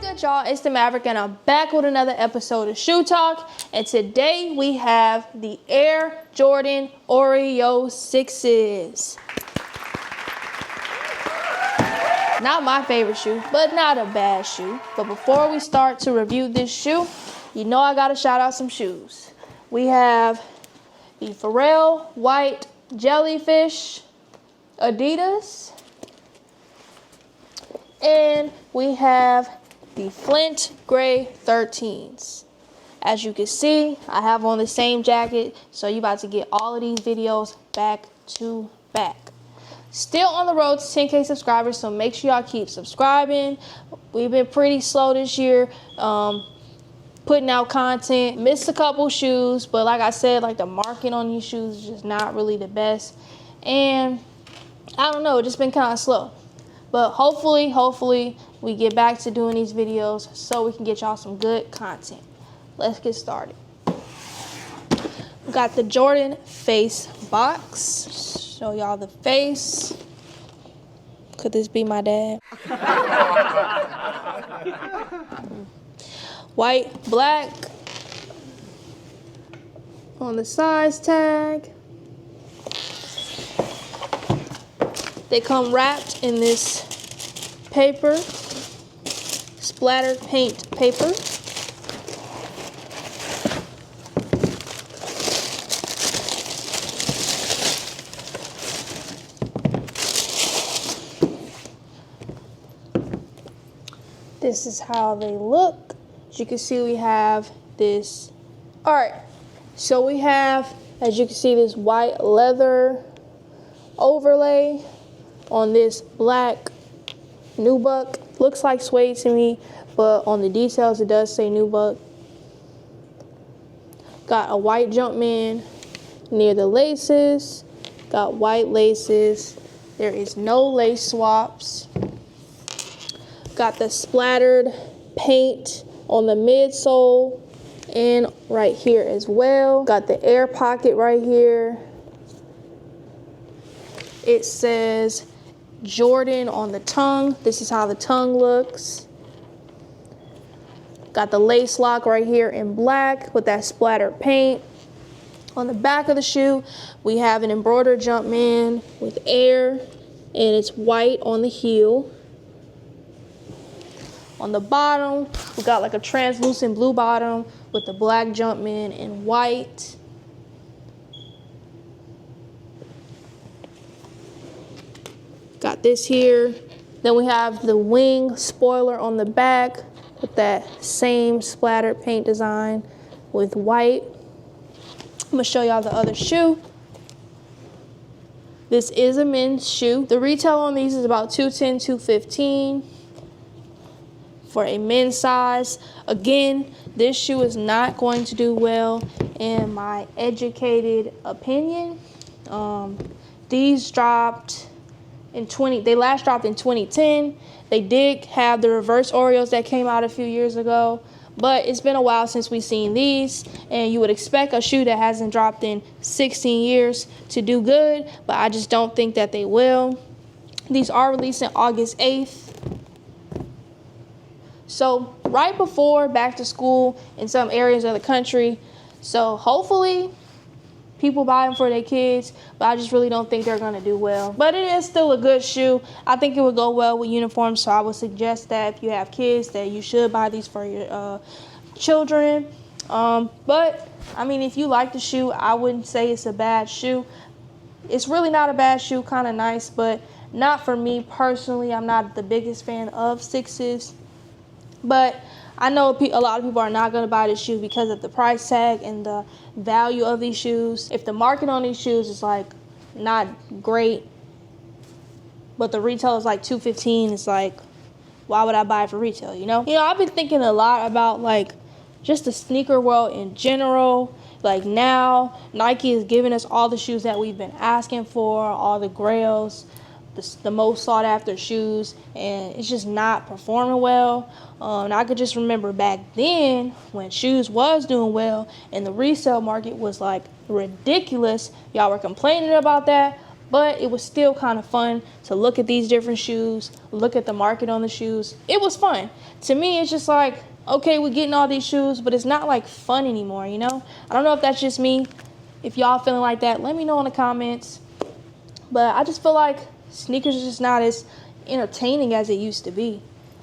good, y'all? It's the Maverick, and I'm back with another episode of Shoe Talk. And today we have the Air Jordan Oreo 6s. Not my favorite shoe, but not a bad shoe. But before we start to review this shoe, you know I gotta shout out some shoes. We have the Pharrell White Jellyfish Adidas. And we have the Flint Gray 13s. As you can see, I have on the same jacket, so you're about to get all of these videos back to back. Still on the road to 10K subscribers, so make sure y'all keep subscribing. We've been pretty slow this year, putting out content. Missed a couple shoes, but like I said, like the market on these shoes is just not really the best. And I don't know, it's just been kind of slow. But hopefully, we get back to doing these videos so we can get y'all some good content. Let's get started. We got the Jordan face box. Show y'all the face. Could this be my dad? White, black. On the size tag. They come wrapped in this paper, splattered paint paper. This is how they look. As you can see, we have this. All right, so we have, as you can see, this white leather overlay on this black nubuck. Looks like suede to me, but on the details it does say nubuck. Got a white Jumpman near the laces. Got white laces. There is no lace swaps. Got the splattered paint on the midsole and right here as well. Got the air pocket right here. It says Jordan on the tongue. This is how the tongue looks. Got the lace lock right here in black with that splattered paint. On the back of the shoe, we have an embroidered Jumpman with air, and it's white on the heel. On the bottom, we got like a translucent blue bottom with the black Jumpman in white. Got this here. Then we have the wing spoiler on the back with that same splattered paint design with white. I'm gonna show y'all the other shoe. This is a men's shoe. The retail on these is about $210, $215 for a men's size. Again, this shoe is not going to do well in my educated opinion. These dropped they last dropped in 2010. They did have the reverse Oreos that came out a few years ago, but it's been a while since we've seen these, and you would expect a shoe that hasn't dropped in 16 years to do good, but I just don't think that they will. These are releasing August 8th. So right before back to school in some areas of the country. So hopefully people buy them for their kids, but I just really don't think they're gonna do well. But it is still a good shoe. I think it would go well with uniforms, so I would suggest that if you have kids that you should buy these for your children. But I mean, if you like the shoe, I wouldn't say it's a bad shoe. It's really not a bad shoe, kind of nice, but not for me personally. I'm not the biggest fan of 6s, but I know a lot of people are not going to buy this shoe because of the price tag and the value of these shoes. If the market on these shoes is like not great, but the retail is like $215, it's like, why would I buy it for retail, you know? I've been thinking a lot about like just the sneaker world in general. Like now, Nike is giving us all the shoes that we've been asking for, all the grails, the most sought after shoes, and it's just not performing well. And I could just remember back then when shoes was doing well and the resale market was like ridiculous. Y'all were complaining about that, but it was still kind of fun to look at these different shoes, look at the market on the shoes. It was fun. To me, it's just like, okay, we're getting all these shoes, but it's not like fun anymore, you know? I don't know if that's just me. If y'all feeling like that, let me know in the comments. But I just feel like sneakers are just not as entertaining as it used to be.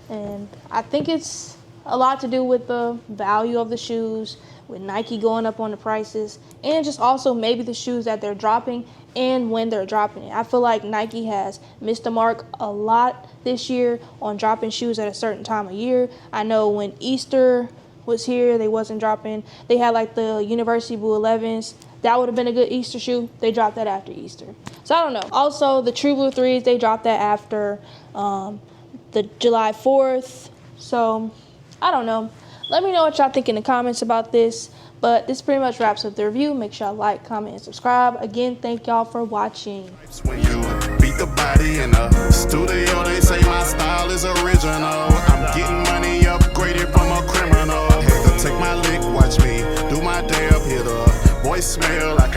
And I think it's a lot to do with the value of the shoes, with Nike going up on the prices, and just also maybe the shoes that they're dropping and when they're dropping it. I feel like Nike has missed the mark a lot this year on dropping shoes at a certain time of year. I know when Easter was here, they wasn't dropping. They had like the University Blue 11s. That would have been a good Easter shoe. They dropped that after Easter. So I don't know. Also, the True Blue 3s, they dropped that after the July 4th. So I don't know. Let me know what y'all think in the comments about this. But this pretty much wraps up the review. Make sure y'all like, comment, and subscribe. Again, thank y'all for watching. When you beat the body in the studio, they say my style is original. I'm getting money upgraded from a criminal. Had to take my lick, watch me do my day up here. The voice smell like